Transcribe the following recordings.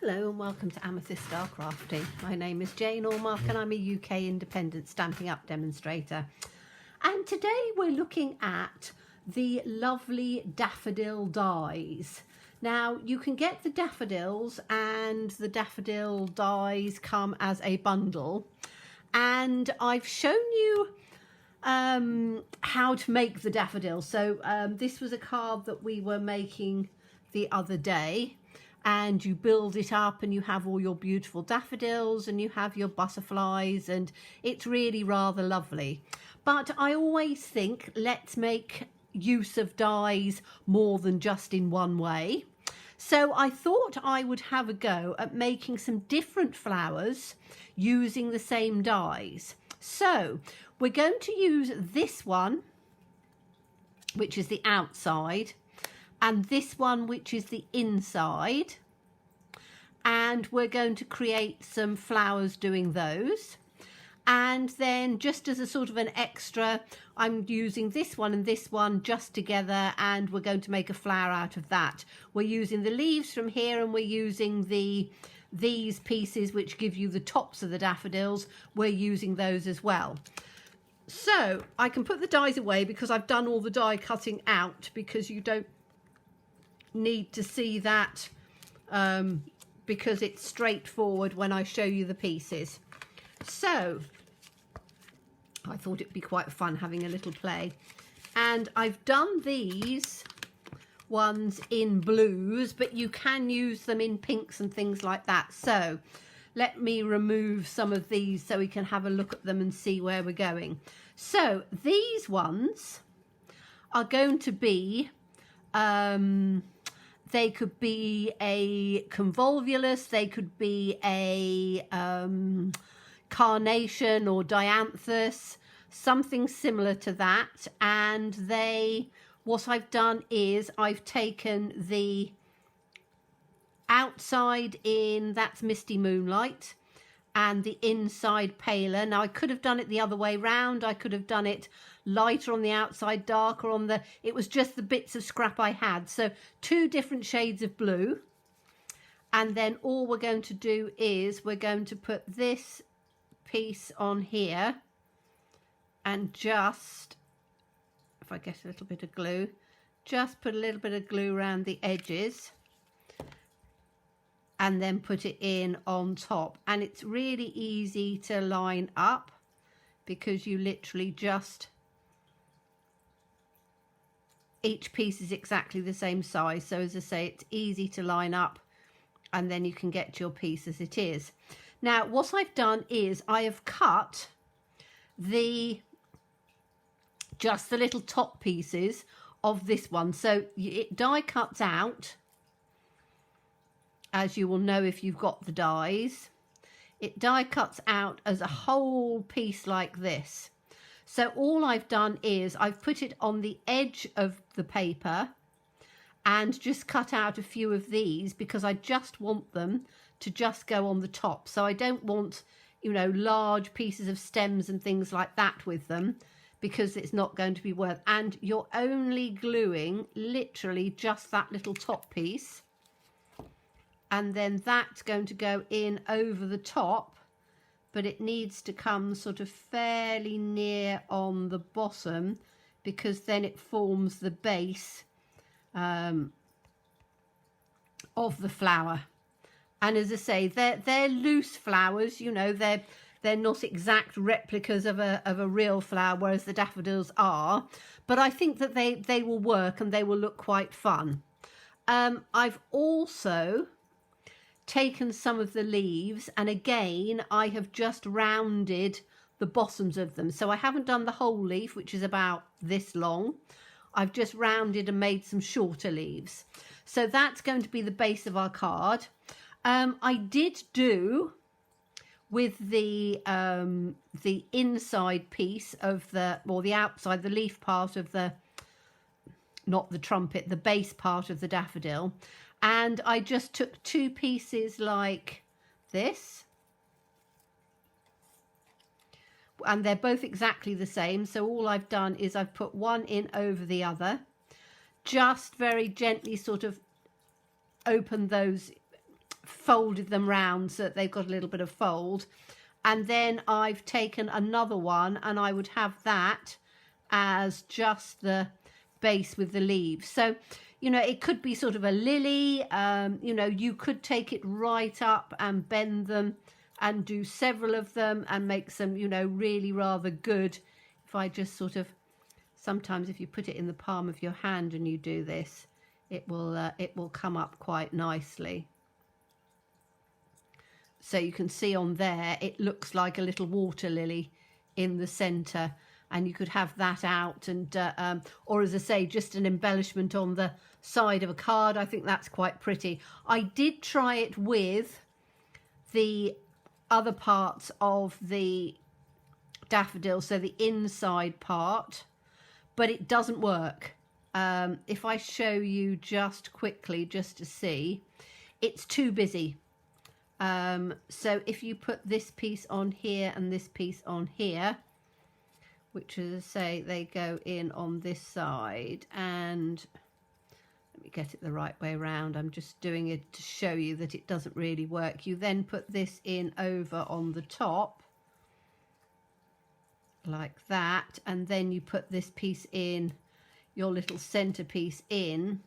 Hello and welcome to Amethyst Star Crafting. My name is Jane Allmark and I'm a UK independent Stampin' Up demonstrator. And today we're looking at the lovely Daffodil Dies. Now you can get the daffodils, and the Daffodil Dies come as a bundle. And I've shown you how to make the daffodils. So this was a card that we were making the other day. And you build it up and you have all your beautiful daffodils and you have your butterflies, and it's really rather lovely. But I always think, let's make use of dies more than just in one way. So I thought I would have a go at making some different flowers using the same dies. So we're going to use this one, which is the outside, and this one, which is the inside, and we're going to create some flowers doing those. And then just as a sort of an extra, I'm using this one and this one just together, and we're going to make a flower out of that. We're using the leaves from here, and we're using these pieces which give you the tops of the daffodils. We're using those as well. So I can put the dies away because I've done all the die cutting out, because you don't need to see that because it's straightforward when I show you the pieces. So I thought it'd be quite fun having a little play, and I've done these ones in blues, but you can use them in pinks and things like that. So let me remove some of these so we can have a look at them and see where we're going. So these ones are going to be they could be a convolvulus, they could be a carnation or dianthus, something similar to that. And what I've done is I've taken the outside in, that's Misty Moonlight, and the inside paler. Now I could have done it the other way round. I could have done it lighter on the outside, darker on the, it was just the bits of scrap I had. So two different shades of blue. And then all we're going to do is we're going to put this piece on here, and just, if I get a little bit of glue, just put a little bit of glue around the edges and then put it in on top. And it's really easy to line up because you literally just, each piece is exactly the same size. So as I say, it's easy to line up, and then you can get your piece as it is. Now what I've done is I have cut just the little top pieces of this one. So it die cuts out, as you will know if you've got the dies. It die cuts out as a whole piece like this. So all I've done is I've put it on the edge of the paper and just cut out a few of these, because I just want them to just go on the top. So I don't want, you know, large pieces of stems and things like that with them, because it's not going to be worth. And you're only gluing literally just that little top piece, and then that's going to go in over the top, but it needs to come sort of fairly near on the bottom, because then it forms the base of the flower. And as I say, they're loose flowers, you know, they're not exact replicas of a real flower, whereas the daffodils are. But I think that they will work and they will look quite fun. I've also taken some of the leaves, and again I have just rounded the bottoms of them. So I haven't done the whole leaf, which is about this long. I've just rounded and made some shorter leaves. So that's going to be the base of our card. I did do with the inside piece of the outside, the leaf part of the, not the trumpet, the base part of the daffodil. And I just took two pieces like this, and they're both exactly the same. So all I've done is I've put one in over the other, just very gently sort of open those folded them round so that they've got a little bit of fold. And then I've taken another one and I would have that as just the base with the leaves. So, you know, it could be sort of a lily. You know, you could take it right up and bend them and do several of them and make some, you know, really rather good. If I just sort of, sometimes if you put it in the palm of your hand and you do this, it will come up quite nicely. So you can see on there, it looks like a little water lily in the center, and you could have that out and, or as I say, just an embellishment on the side of a card. I think that's quite pretty. I did try it with the other parts of the daffodil, so the inside part, but it doesn't work. If I show you just quickly, just to see, it's too busy. So if you put this piece on here and this piece on here, which as I say, they go in on this side, and let me get it the right way around. I'm just doing it to show you that it doesn't really work. You then put this in over on the top like that, and then you put this piece in, your little centerpiece in.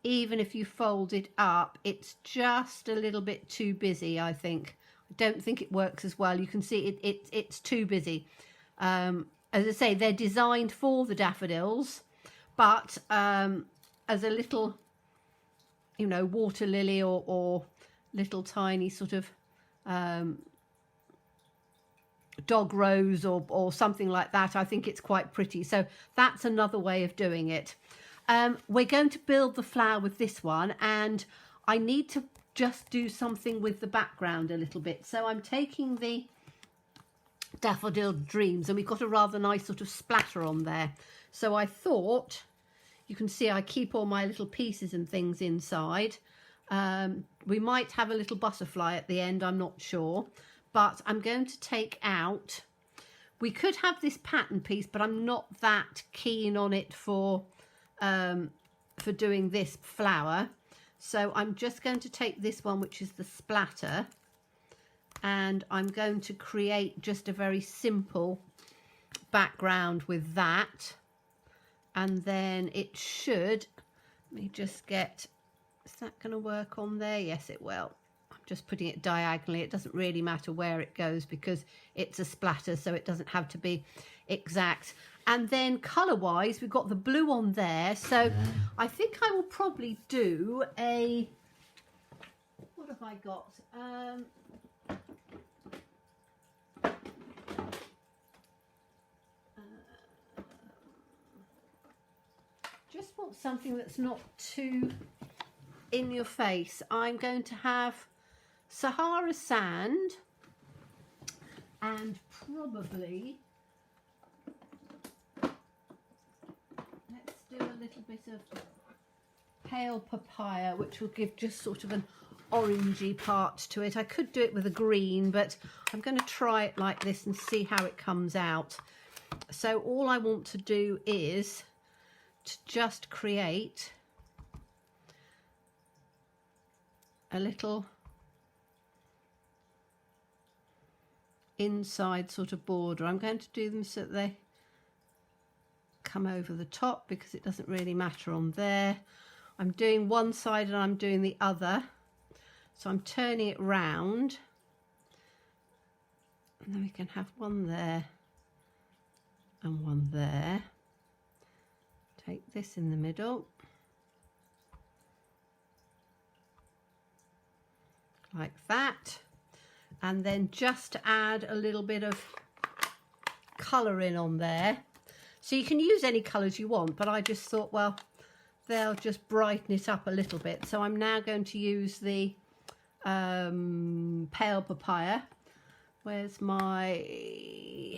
Even if you fold it up, it's just a little bit too busy, I think. I don't think it works as well. You can see it's too busy. As I say, they're designed for the daffodils, but as a little, you know, water lily or little tiny sort of dog rose or something like that, I think it's quite pretty. So that's another way of doing it. We're going to build the flower with this one, and I need to just do something with the background a little bit. So I'm taking the Daffodil Dreams, and we've got a rather nice sort of splatter on there. So I thought, you can see I keep all my little pieces and things inside. We might have a little butterfly at the end, I'm not sure, but I'm going to take out, we could have this pattern piece, but I'm not that keen on it for doing this flower. So I'm just going to take this one, which is the splatter, and I'm going to create just a very simple background with that. And then it should, let me just get, is that going to work on there? Yes, it will. I'm just putting it diagonally. It doesn't really matter where it goes because it's a splatter, so it doesn't have to be exact. And then colour wise, we've got the blue on there, so I think I will probably do a, what have I got? Just want something that's not too in your face. I'm going to have Sahara sand and probably, let's do a little bit of pale papaya, which will give just sort of an orangey part to it. I could do it with a green, but I'm going to try it like this and see how it comes out. So all I want to do is to just create a little inside sort of border. I'm going to do them so that they come over the top because it doesn't really matter on there. I'm doing one side and I'm doing the other, so I'm turning it round, and then we can have one there and one there. Take this in the middle like that, and then just add a little bit of colour in on there. So you can use any colours you want, but I just thought, well, they'll just brighten it up a little bit. So I'm now going to use the pale papaya. Where's my,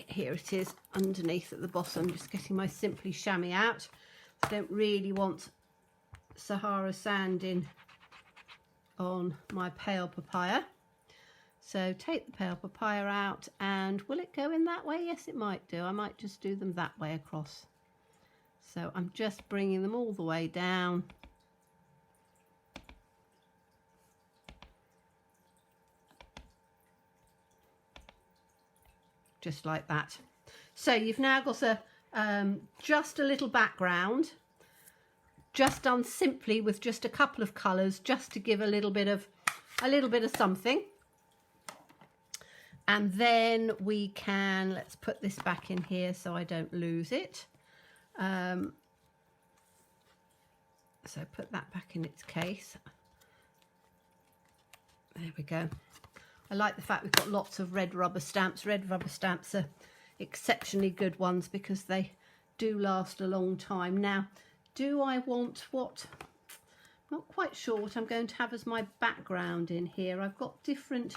here it is underneath at the bottom, just getting my Simply Chamois out. I don't really want Sahara sand in on my pale papaya. So take the pale papaya out, and will it go in that way? Yes, it might do. I might just do them that way across. So I'm just bringing them all the way down. just like that. So you've now got a just a little background, just done simply with just a couple of colours, just to give a little bit of something. And then we can, let's put this back in here so I don't lose it. So put that back in its case. There we go. I like the fact we've got lots of red rubber stamps. Red rubber stamps are exceptionally good ones because they do last a long time. Now, do I want what? Not quite sure what I'm going to have as my background in here. I've got different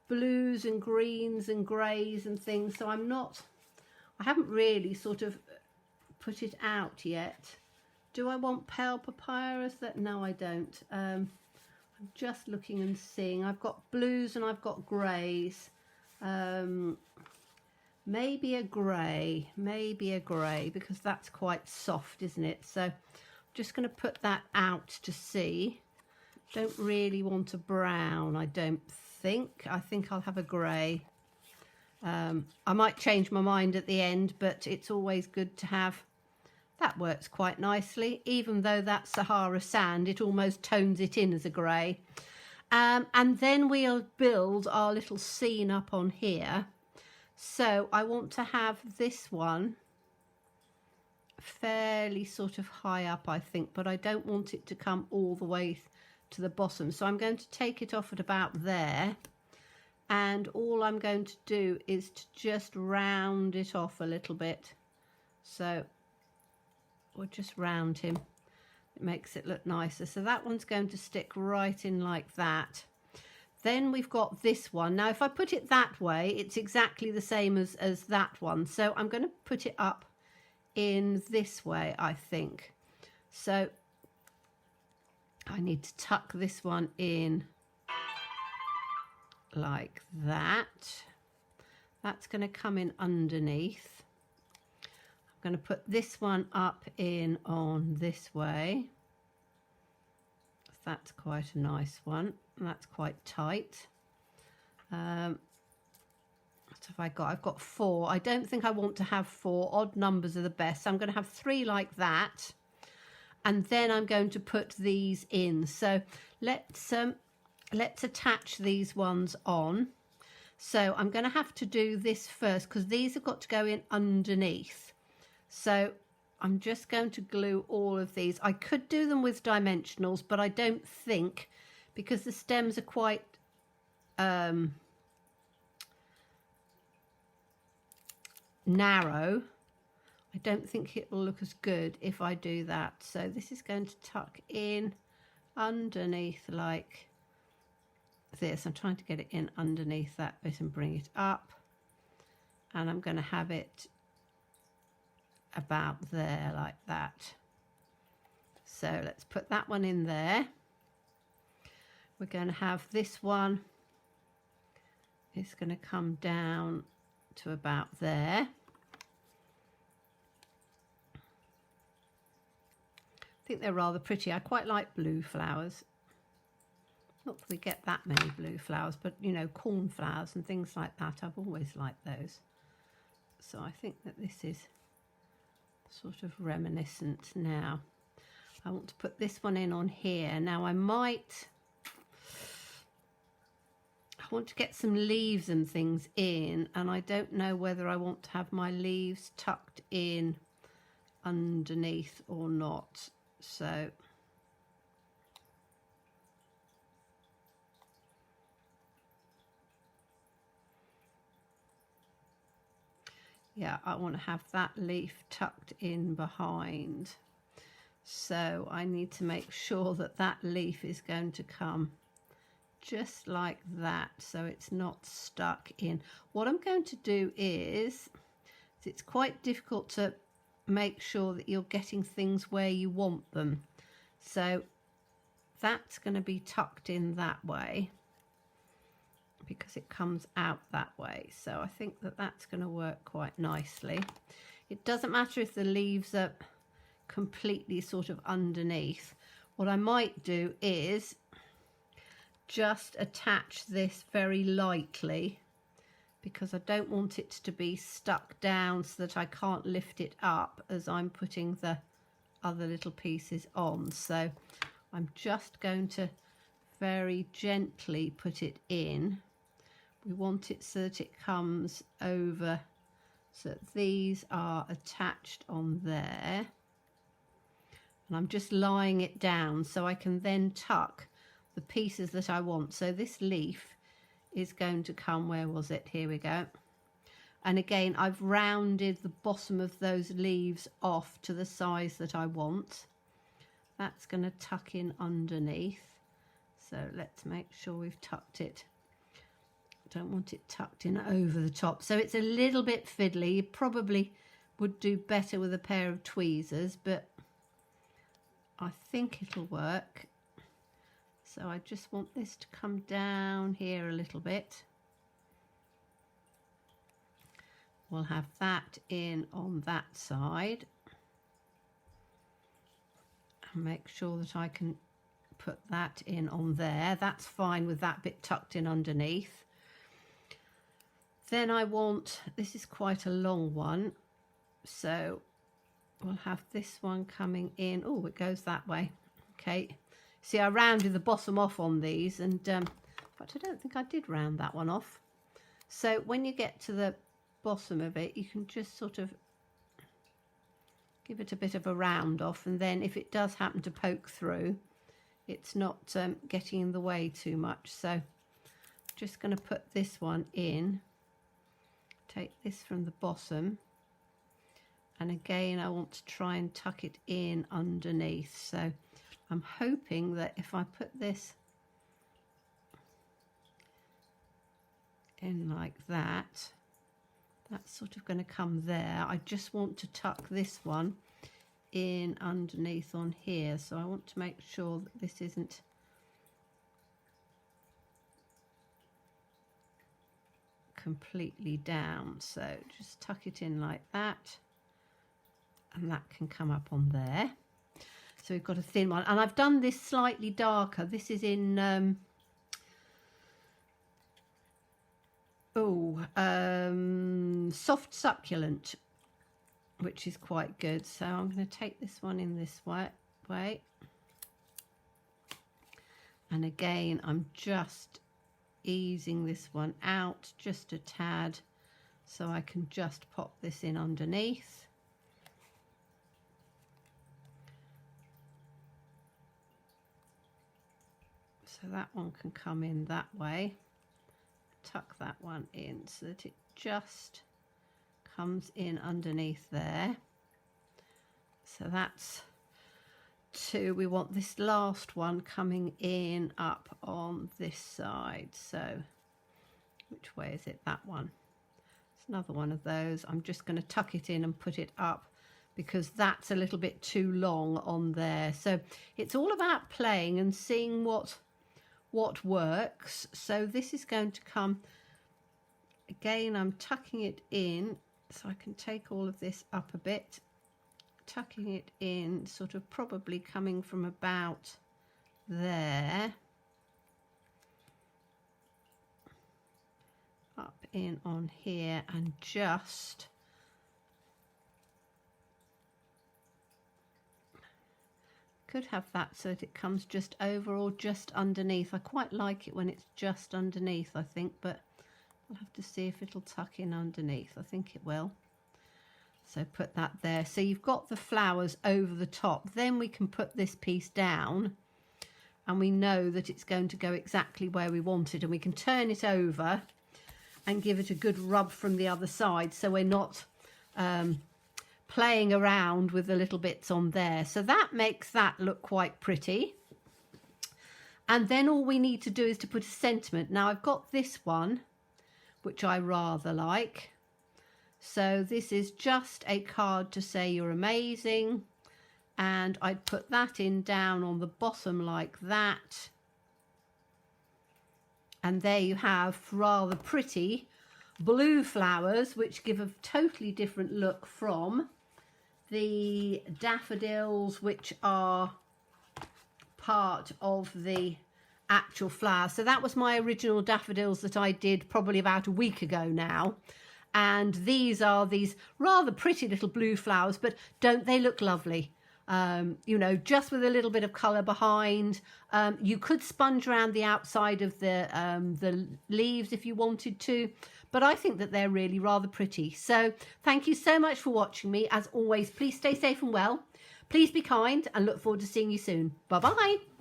blues and greens and greys and things, so I haven't really sort of put it out yet. Do I want pale papyrus? No, I don't. I'm just looking and seeing. I've got blues and I've got greys. Maybe a grey, because that's quite soft, isn't it? So I'm just going to put that out to see. Don't really want a brown, I don't think. I think I'll have a grey. I might change my mind at the end, but it's always good to have. That works quite nicely. Even though that's Sahara sand, it almost tones it in as a grey. And then we'll build our little scene up on here. So I want to have this one fairly sort of high up, I think, but I don't want it to come all the way to the bottom. So I'm going to take it off at about there. And all I'm going to do is to just round it off a little bit. So we'll just round him. It makes it look nicer. So that one's going to stick right in like that. Then we've got this one. Now, if I put it that way, it's exactly the same as that one. So I'm going to put it up in this way, I think. So I need to tuck this one in like that. That's going to come in underneath. I'm going to put this one up in on this way. That's quite a nice one. That's quite tight. What have I got? I've got 4. I don't think I want to have 4. Odd numbers are the best. So I'm going to have 3 like that. And then I'm going to put these in. So let's attach these ones on. So I'm going to have to do this first because these have got to go in underneath. So I'm just going to glue all of these. I could do them with dimensionals, but I don't think, because the stems are quite narrow, I don't think it will look as good if I do that. So this is going to tuck in underneath like this. I'm trying to get it in underneath that bit and bring it up. And I'm going to have it about there like that. So let's put that one in there. We're going to have this one. It's going to come down to about there. I think they're rather pretty. I quite like blue flowers. Not that we get that many blue flowers, but you know, cornflowers and things like that, I've always liked those. So I think that this is sort of reminiscent now. I want to put this one in on here. Now I want to get some leaves and things in, and I don't know whether I want to have my leaves tucked in underneath or not. So yeah, I want to have that leaf tucked in behind. So I need to make sure that that leaf is going to come just like that, so it's not stuck in. What I'm going to do is, it's quite difficult to make sure that you're getting things where you want them. So that's going to be tucked in that way because it comes out that way. So I think that that's going to work quite nicely. It doesn't matter if the leaves are completely sort of underneath. What I might do is just attach this very lightly, because I don't want it to be stuck down so that I can't lift it up as I'm putting the other little pieces on. So I'm just going to very gently put it in. We want it so that it comes over, so that these are attached on there. And I'm just lying it down so I can then tuck the pieces that I want. So this leaf is going to come, where was it? Here we go. And again, I've rounded the bottom of those leaves off to the size that I want. That's going to tuck in underneath. So let's make sure we've tucked it. I don't want it tucked in over the top. So it's a little bit fiddly. You probably would do better with a pair of tweezers, but I think it'll work. So I just want this to come down here a little bit. We'll have that in on that side. And make sure that I can put that in on there. That's fine with that bit tucked in underneath. Then I want, this is quite a long one, so we'll have this one coming in. Oh, it goes that way. Okay. See, I rounded the bottom off on these, and but I don't think I did round that one off. So when you get to the bottom of it, you can just sort of give it a bit of a round off, and then if it does happen to poke through, it's not getting in the way too much. So just going to put this one in. Take this from the bottom, and again I want to try and tuck it in underneath. So I'm hoping that if I put this in like that, that's sort of going to come there. I just want to tuck this one in underneath on here, so I want to make sure that this isn't completely down. So just tuck it in like that, and that can come up on there. So we've got a thin one, and I've done this slightly darker. This is in soft succulent, which is quite good. So I'm going to take this one in this way, and again I'm just easing this one out just a tad so I can just pop this in underneath. So that one can come in that way. Tuck that one in so that it just comes in underneath there. So that's two. We want this last one coming in up on this side. So which way is it? That one. It's another one of those. I'm just going to tuck it in and put it up because that's a little bit too long on there. So it's all about playing and seeing what works. So this is going to come, again I'm tucking it in so I can take all of this up a bit, tucking it in, sort of probably coming from about there up in on here, and just could have that so that it comes just over or just underneath. I quite like it when it's just underneath, I think, but I'll have to see if it'll tuck in underneath. I think it will. So put that there. So you've got the flowers over the top. Then we can put this piece down and we know that it's going to go exactly where we want it, and we can turn it over and give it a good rub from the other side so we're not playing around with the little bits on there. So that makes that look quite pretty. And then all we need to do is to put a sentiment. Now I've got this one, which I rather like. So this is just a card to say you're amazing. And I'd put that in down on the bottom like that. And there you have rather pretty blue flowers, which give a totally different look from the daffodils, which are part of the actual flowers. So that was my original daffodils that I did probably about a week ago now. And these are these rather pretty little blue flowers, but don't they look lovely? You know, just with a little bit of colour behind. You could sponge around the outside of the leaves if you wanted to, but I think that they're really rather pretty. So thank you so much for watching me. As always, please stay safe and well. Please be kind and look forward to seeing you soon. Bye-bye.